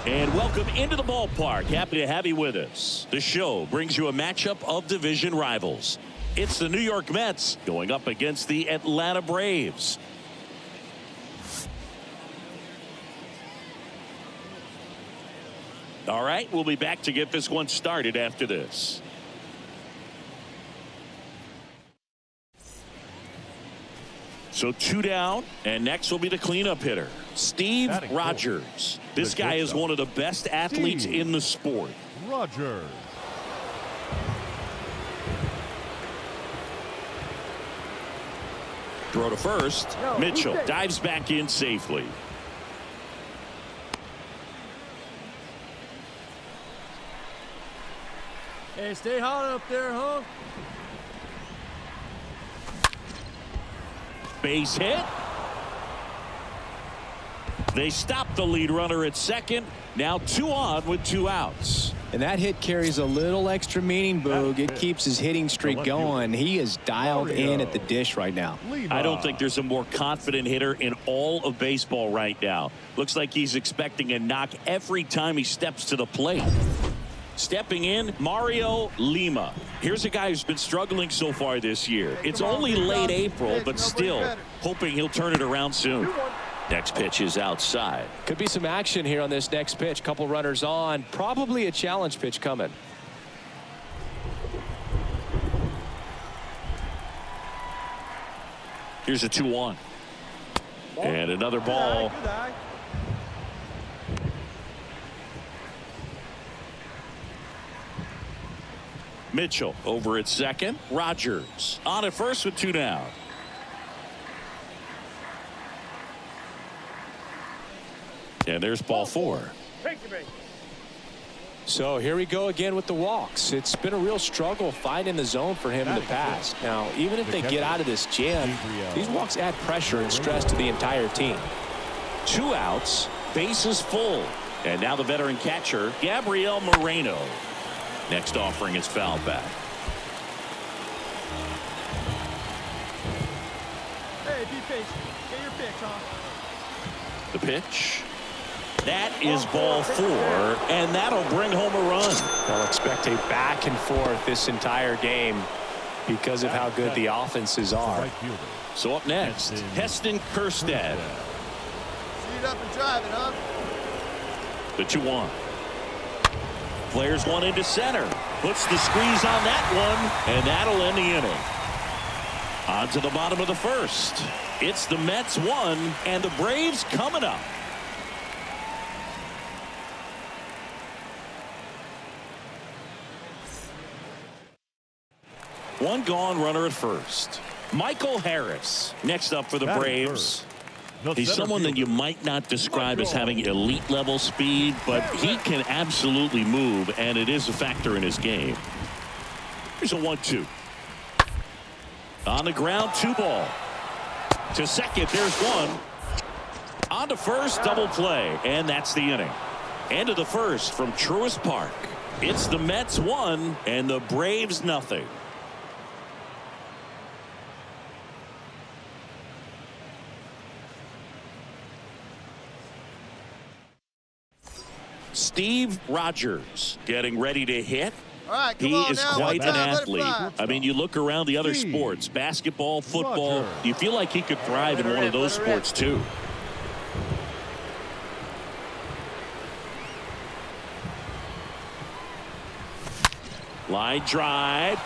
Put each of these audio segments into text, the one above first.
And welcome into the ballpark. Happy to have you with us. The show brings you a matchup of division rivals. It's the New York Mets going up against the Atlanta Braves. All right, we'll be back to get this one started after this. So 2 down, and next will be the cleanup hitter, Steve Rogers. This guy is one of the best athletes in the sport. Rogers. Throw to first. Mitchell dives back in safely. Hey, stay hot up there, huh? Base hit. They stop the lead runner at second. Now 2 on with 2 outs. And that hit carries a little extra meaning, Boog. It keeps his hitting streak going. He is dialed in at the dish right now. I don't think there's a more confident hitter in all of baseball right now. Looks like he's expecting a knock every time he steps to the plate. Stepping in, Mario Lima. Here's a guy who's been struggling so far this year. It's only late April, but still hoping he'll turn it around soon. Next pitch is outside. Could be some action here on this next pitch. Couple runners on. Probably a challenge pitch coming. Here's a 2-1. And another ball. Mitchell over at second. Rogers on at first with 2 down. And there's ball 4. So here we go again with the walks. It's been a real struggle finding the zone for him in the past. Now, even if they get out of this jam, these walks add pressure and stress to the entire team. 2 outs, bases full. And now the veteran catcher, Gabriel Moreno. Next offering is foul back. Hey, be patient. Get your pitch, huh? The pitch. That is ball 4, and that'll bring home a run. I'll expect a back and forth this entire game because of how good the offenses are. So up next, Heston Kjerstad. Speed up and drive it, huh? The 2-1. Flares one into center. Puts the squeeze on that one, and that'll end the inning. On to the bottom of the first. It's the Mets 1, and the Braves coming up. One gone, runner at first. Michael Harris next up for the Braves. He's someone that you might not describe as having elite level speed, but he can absolutely move, and it is a factor in his game. Here's a 1-2. On the ground, 2 ball. To second, there's 1. On to first, double play, and that's the inning. End of the first from Truist Park. It's the Mets 1 and the Braves nothing. Steve Rogers getting ready to hit. All right, he is quite an athlete. I mean, you look around the other sports, basketball, football, you feel like he could thrive in one of those sports too. Line drive.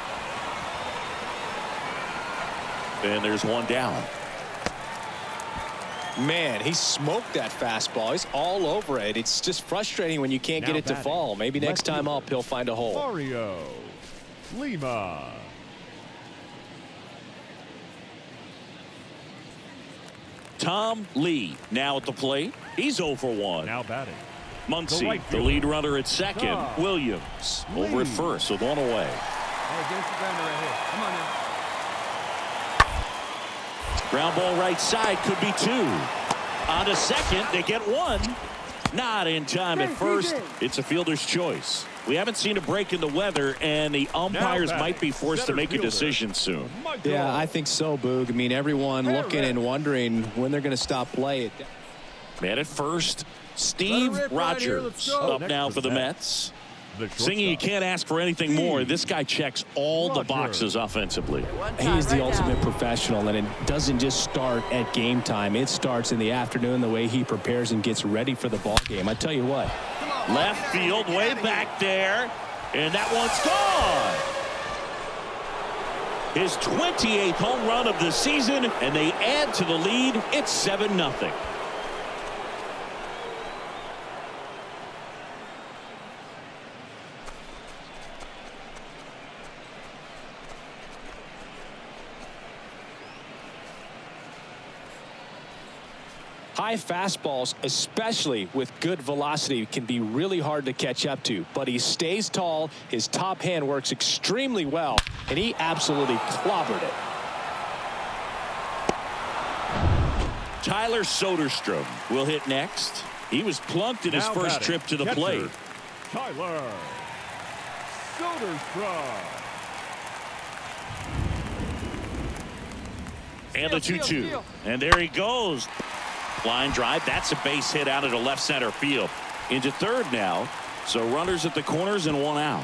And there's 1 down. Man, he smoked that fastball. He's all over it. It's just frustrating when you can't get it to fall. Maybe next time up he'll find a hole. Mario Lima. Tom Lee now at the plate. He's 0 for 1. Now batting. Muncy, the lead runner at second. Williams over at first with 1 away. Hey, get us the grounder right here. Come on now. Ground ball right side, could be 2. On to second, they get 1. Not in time at first. It's a fielder's choice. We haven't seen a break in the weather, and the umpires might be forced to make a decision soon. Yeah, I think so, Boog. I mean, everyone looking and wondering when they're going to stop play. Man at first, Steve Rogers up now for the Mets. Singing, you can't ask for anything more. This guy checks all the boxes offensively. He's the ultimate professional, and it doesn't just start at game time. It starts in the afternoon, the way he prepares and gets ready for the ball game. I tell you what. Left field, way back there, and that one's gone. His 28th home run of the season, and they add to the lead. It's 7-0. High fastballs, especially with good velocity, can be really hard to catch up to. But he stays tall, his top hand works extremely well, and he absolutely clobbered it. Tyler Soderstrom will hit next. He was plunked in his first trip to the plate. Tyler Soderstrom. And the 2-2. And there he goes. Line drive. That's a base hit out into left center field. Into third now. So runners at the corners and one out.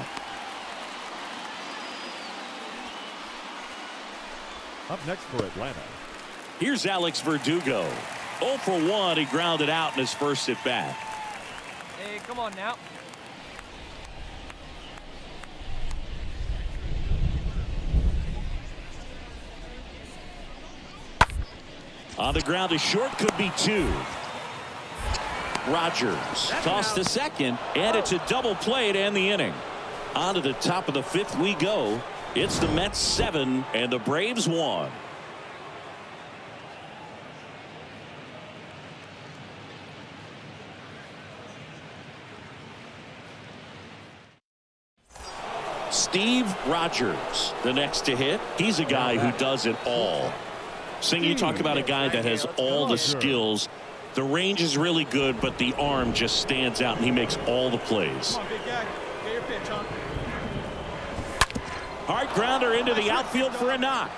Up next for Atlanta. Here's Alex Verdugo. 0 for 1. He grounded out in his first at bat. Hey, come on now. On the ground to short, could be 2. Rogers tossed to second, and it's a double play to end the inning. On to the top of the 5th we go. It's the Mets 7 and the Braves 1. Steve Rogers, the next to hit. He's a guy who does it all. You talk about a guy that has all the skills. The range is really good, but the arm just stands out, and he makes all the plays. Come on, big guy. Get your pitch, huh? Hard grounder into the outfield for a knock.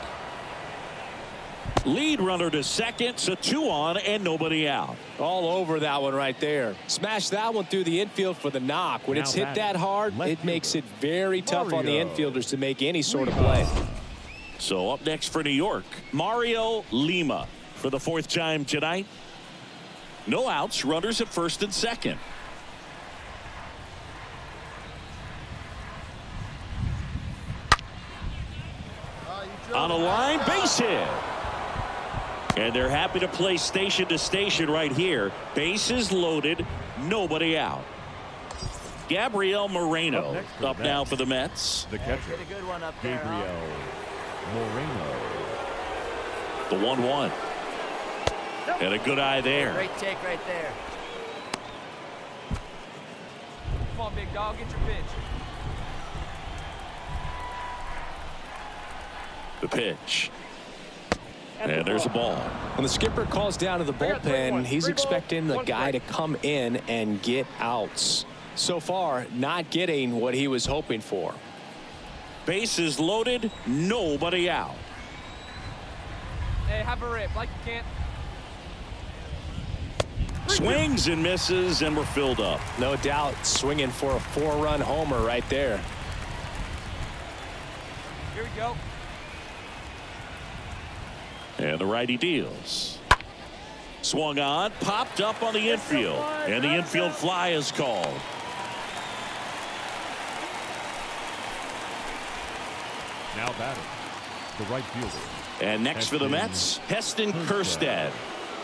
Lead runner to second, so 2 on and nobody out. All over that one right there. Smash that one through the infield for the knock. When it's hit that hard, it makes it very tough on the infielders to make any sort of play. So up next for New York, Mario Lima for the 4th time tonight. No outs, runners at first and second. On a line, base hit. And they're happy to play station to station right here. Bases loaded, nobody out. Gabriel Moreno up now for the Mets. The catcher, Get a good one up there, Gabriel Moreno. The 1-1. And a good eye there. Great take right there. Come on, big dog, get your pitch. The pitch. And there's a ball. When the skipper calls down to the bullpen, he's expecting the guy to come in and get outs. So far, not getting what he was hoping for. Bases loaded, nobody out. Hey, have a rip like you can. Swings and misses, and we're filled up. No doubt swinging for a 4-run homer right there. Here we go. And the righty deals. Swung on, popped up on the infield, and the infield fly is called. Now batting, the right fielder. And next for the Mets, Heston Kjerstad.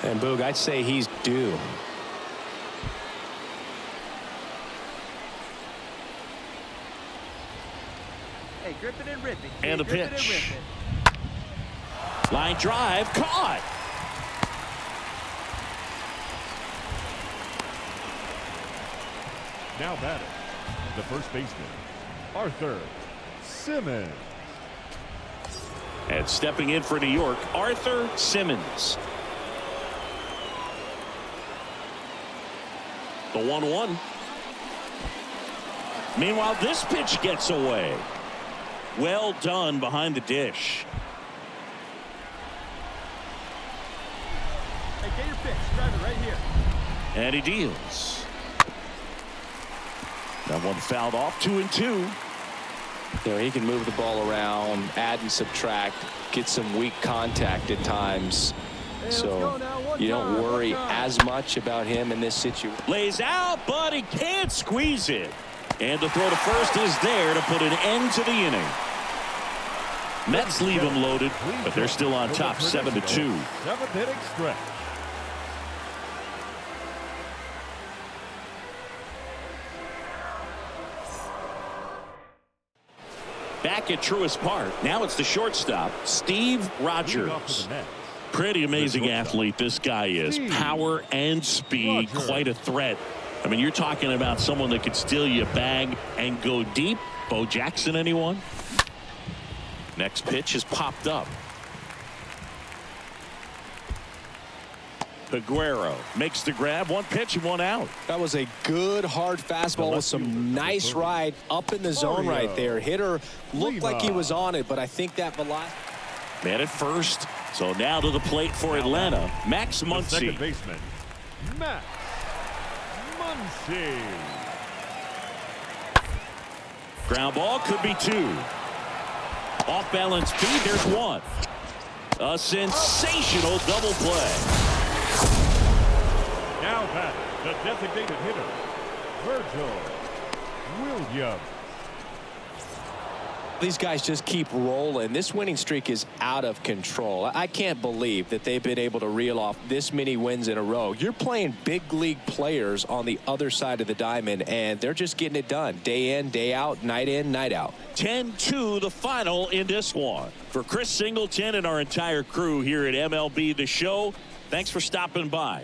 And Boog, I'd say he's due. Hey, grip it and rip it. And the pitch. Line drive, caught. Now batting, the first baseman, Arthur Simmons. And stepping in for New York, Arthur Simmons. The 1-1. Meanwhile, this pitch gets away. Well done behind the dish. Hey, get your pitch. Drive it right here. And he deals. That one fouled off. 2-2. There, he can move the ball around, add and subtract, get some weak contact at times. So you don't worry as much about him in this situation. Lays out, but he can't squeeze it. And the throw to first is there to put an end to the inning. Mets leave them loaded, but they're still on top 7-2. 7th inning stretch. Back at Truist Park. Now it's the shortstop, Steve Rogers. Pretty amazing athlete this guy is. Power and speed, quite a threat. I mean, you're talking about someone that could steal you a bag and go deep. Bo Jackson, anyone? Next pitch is popped up. Aguero makes the grab. One pitch and one out. That was a good hard fastball with some nice ride up in the zone right there. Hitter looked like he was on it, but I think that velocity. Man at first. So now to the plate for Atlanta, Max Muncy. Second baseman, Max Muncy. Ground ball could be 2. Off balance speed, there's 1. A sensational double play. Now back, the designated hitter, Virgil Williams. These guys just keep rolling. This winning streak is out of control. I can't believe that they've been able to reel off this many wins in a row. You're playing big league players on the other side of the diamond, and they're just getting it done. Day in, day out, night in, night out. 10-2 the final in this one. For Chris Singleton and our entire crew here at MLB The Show, thanks for stopping by.